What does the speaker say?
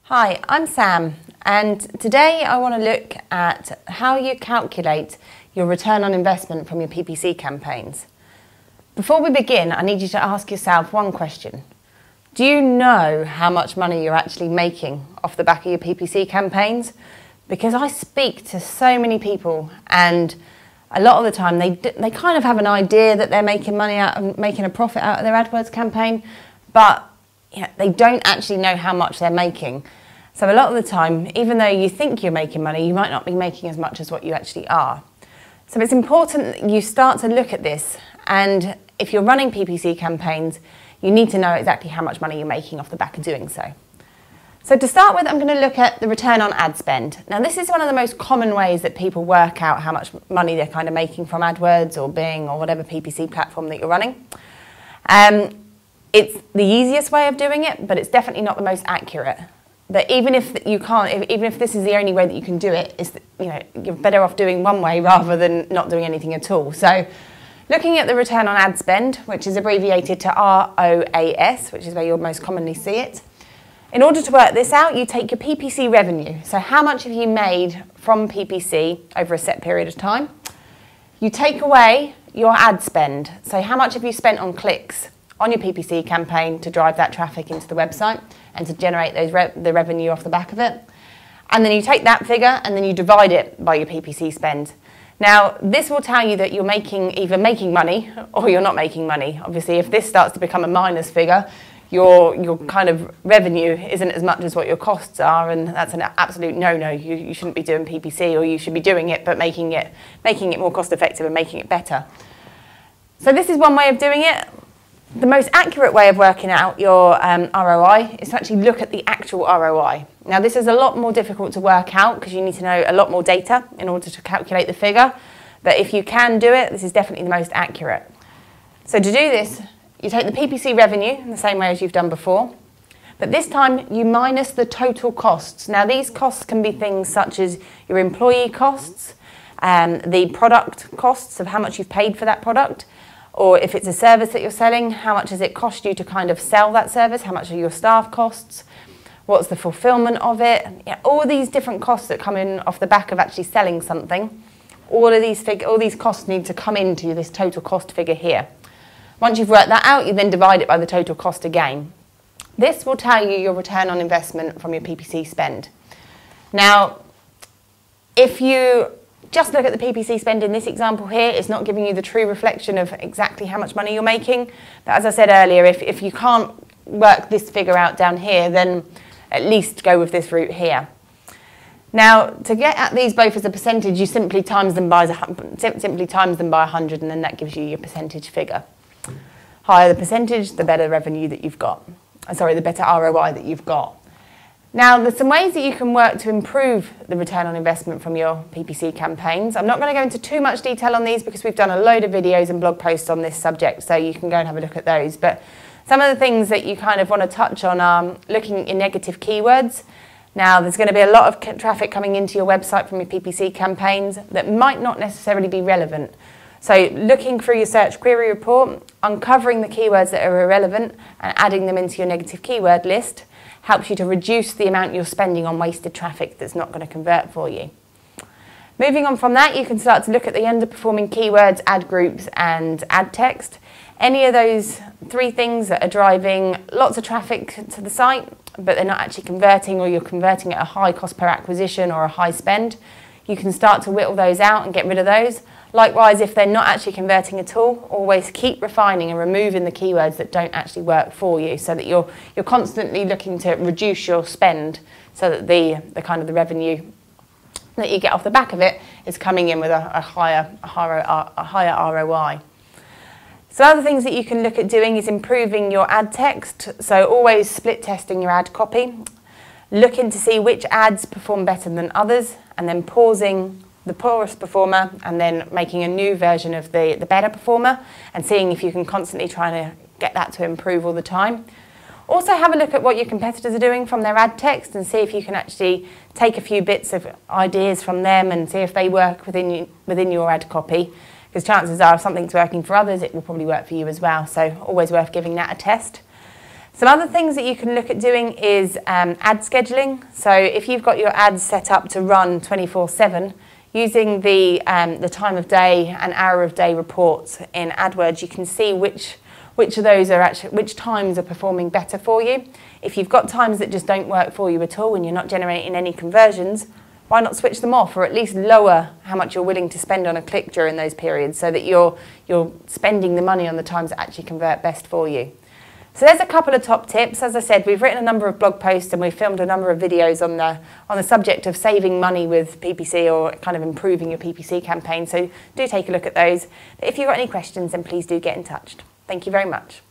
Hi, I'm Sam, and today I want to look at how you calculate your return on investment from your PPC campaigns. Before we begin, I need you to ask yourself one question. Do you know how much money you're actually making off the back of your PPC campaigns? Because I speak to so many people, and a lot of the time they kind of have an idea that they're making a profit out of their AdWords campaign, but they don't actually know how much they're making. So a lot of the time, even though you think you're making money, you might not be making as much as what you actually are. So it's important that you start to look at this, and if you're running PPC campaigns, you need to know exactly how much money you're making off the back of doing so. So to start with, I'm going to look at the return on ad spend. Now this is one of the most common ways that people work out how much money they're kind of making from AdWords or Bing or whatever PPC platform that you're running. It's the easiest way of doing it, but it's definitely not the most accurate. But even if this is the only way that you can do it, you're better off doing one way rather than not doing anything at all. So looking at the return on ad spend, which is abbreviated to ROAS, which is where you'll most commonly see it. In order to work this out, you take your PPC revenue. So how much have you made from PPC over a set period of time? You take away your ad spend. So how much have you spent on clicks on your PPC campaign to drive that traffic into the website and to generate the revenue off the back of it. And then you take that figure and then you divide it by your PPC spend. Now, this will tell you that you're either making money or you're not making money. Obviously, if this starts to become a minus figure, your kind of revenue isn't as much as what your costs are, and that's an absolute no-no. You shouldn't be doing PPC, or you should be doing it, but making it more cost-effective and making it better. So this is one way of doing it. The most accurate way of working out your ROI is to actually look at the actual ROI. Now this is a lot more difficult to work out because you need to know a lot more data in order to calculate the figure, but if you can do it, this is definitely the most accurate. So to do this, you take the PPC revenue in the same way as you've done before, but this time you minus the total costs. Now these costs can be things such as your employee costs, the product costs of how much you've paid for that product, or if it's a service that you're selling, how much does it cost you to kind of sell that service? How much are your staff costs? What's the fulfillment of it? All these different costs that come in off the back of actually selling something. All these costs need to come into this total cost figure here. Once you've worked that out, you then divide it by the total cost again. This will tell you your return on investment from your PPC spend. Now, if you just look at the PPC spend in this example here, it's not giving you the true reflection of exactly how much money you're making. But as I said earlier, if you can't work this figure out down here, then at least go with this route here. Now, to get at these both as a percentage, you simply times them by 100, and then that gives you your percentage figure. Higher the percentage, the better revenue that you've got. The better ROI that you've got. Now, there's some ways that you can work to improve the return on investment from your PPC campaigns. I'm not going to go into too much detail on these because we've done a load of videos and blog posts on this subject, so you can go and have a look at those. But some of the things that you kind of want to touch on are looking in negative keywords. Now, there's going to be a lot of traffic coming into your website from your PPC campaigns that might not necessarily be relevant. So looking through your search query report, uncovering the keywords that are irrelevant and adding them into your negative keyword list helps you to reduce the amount you're spending on wasted traffic that's not going to convert for you. Moving on from that, you can start to look at the underperforming keywords, ad groups and ad text. Any of those three things that are driving lots of traffic to the site, but they're not actually converting, or you're converting at a high cost per acquisition or a high spend, you can start to whittle those out and get rid of those. Likewise, if they're not actually converting at all, always keep refining and removing the keywords that don't actually work for you, so that you're constantly looking to reduce your spend, so that the kind of the revenue that you get off the back of it is coming in with a higher ROI. So other things that you can look at doing is improving your ad text. So always split testing your ad copy, looking to see which ads perform better than others, and then pausing the poorest performer and then making a new version of the better performer, and seeing if you can constantly try to get that to improve all the time. Also have a look at what your competitors are doing from their ad text and see if you can actually take a few bits of ideas from them and see if they work within your ad copy, because chances are if something's working for others, it will probably work for you as well. So always worth giving that a test. Some other things that you can look at doing is ad scheduling. So if you've got your ads set up to run 24/7, using the time of day and hour of day reports in AdWords, you can see which of those are actually, which times are performing better for you. If you've got times that just don't work for you at all and you're not generating any conversions, why not switch them off, or at least lower how much you're willing to spend on a click during those periods, so that you're spending the money on the times that actually convert best for you. So there's a couple of top tips. As I said, we've written a number of blog posts and we've filmed a number of videos on the subject of saving money with PPC, or kind of improving your PPC campaign. So do take a look at those. But if you've got any questions, then please do get in touch. Thank you very much.